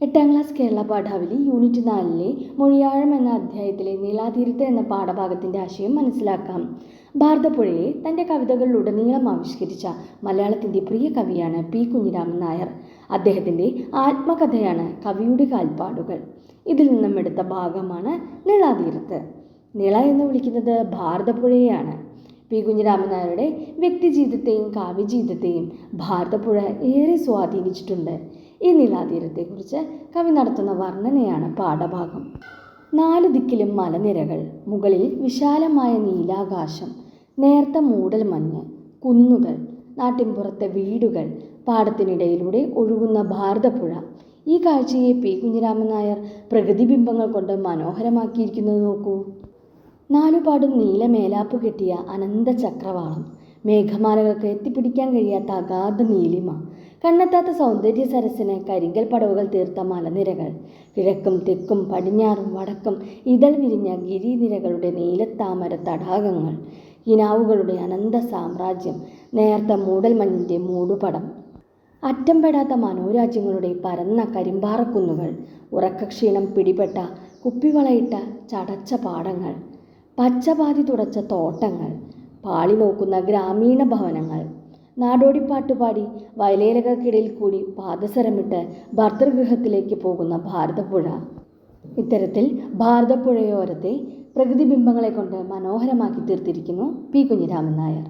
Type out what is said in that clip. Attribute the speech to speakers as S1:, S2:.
S1: 8ാം class Kerala പാഠാവലി unit 4 മൊഴിയാഴം എന്ന അധ്യായത്തിലെ നീളാതീരത്ത് എന്ന പാഠഭാഗത്തിൻ്റെ ആശയം മനസ്സിലാക്കാം. ഭാരതപ്പുഴയെ തൻ്റെ കവിതകളിലുടനീളം ആവിഷ്കരിച്ച മലയാളത്തിൻ്റെ പ്രിയ കവിയാണ് പി കുഞ്ഞിരാമൻ നായർ. അദ്ദേഹത്തിൻ്റെ ആത്മകഥയാണ് കവിയുടെ കാൽപ്പാടുകൾ. ഇതിൽ നിന്നും എടുത്ത ഭാഗമാണ് നീളാതീരത്ത്. നിള എന്ന് വിളിക്കുന്നത് ഭാരതപ്പുഴയെയാണ്. പി കുഞ്ഞിരാമൻ നായരുടെ വ്യക്തിജീവിതത്തെയും കാവ്യജീവിതത്തെയും ഭാരതപ്പുഴ ഏറെ സ്വാധീനിച്ചിട്ടുണ്ട്. ഈ നീളാതീരത്തെക്കുറിച്ച് കവി നടത്തുന്ന വർണ്ണനയാണ് പാഠഭാഗം. 4 ദിക്കിലും മലനിരകൾ, മുകളിൽ വിശാലമായ നീലാകാശം, നേർത്ത മൂടൽമഞ്ഞ്, കുന്നുകൾ, നാട്ടിൻപുറത്തെ വീടുകൾ, പാടത്തിനിടയിലൂടെ ഒഴുകുന്ന ഭാരതപ്പുഴ. ഈ കാഴ്ചയെ പി കുഞ്ഞിരാമൻ നായർ പ്രകൃതിബിംബങ്ങൾ കൊണ്ട് മനോഹരമാക്കിയിരിക്കുന്നത് നോക്കൂ. 4 പാടും നീലമേലാപ്പ് കെട്ടിയ അനന്ത ചക്രവാളം, മേഘമാലകൾക്ക് എത്തിപ്പിടിക്കാൻ കഴിയാത്ത അഗാധ നീലിമ, കണ്ണെത്താത്ത സൗന്ദര്യ സരസിന് കരിങ്കൽ പടവുകൾ തീർത്ത മലനിരകൾ, കിഴക്കും തെക്കും പടിഞ്ഞാറും വടക്കും ഇതൾ വിരിഞ്ഞ ഗിരിനിരകളുടെ നീലത്താമര തടാകങ്ങൾ, കിനാവുകളുടെ അനന്ത സാമ്രാജ്യം, നേർത്ത മൂടൽമഞ്ഞിൻ്റെ മൂടുപടം, അറ്റം പെടാത്ത മനോരാജ്യങ്ങളുടെ പരന്ന കരിമ്പാറക്കുന്നുകൾ, ഉറക്കക്ഷീണം പിടിപെട്ട കുപ്പിവളയിട്ട ചടച്ച പാടങ്ങൾ, പച്ചപാതി തുടച്ച തോട്ടങ്ങൾ, പാളി നോക്കുന്ന ഗ്രാമീണ ഭവനങ്ങൾ, നാടോടിപ്പാട്ടുപാടി വയലേലകൾക്കിടയിൽ കൂടി പാദസരമിട്ട് ഭർതൃഗൃഹത്തിലേക്ക് പോകുന്ന ഭാരതപ്പുഴ. ഇത്തരത്തിൽ ഭാരതപ്പുഴയോരത്തെ പ്രകൃതിബിംബങ്ങളെ കൊണ്ട് മനോഹരമാക്കി തീർത്തിരിക്കുന്നു പി കുഞ്ഞിരാമൻ നായർ.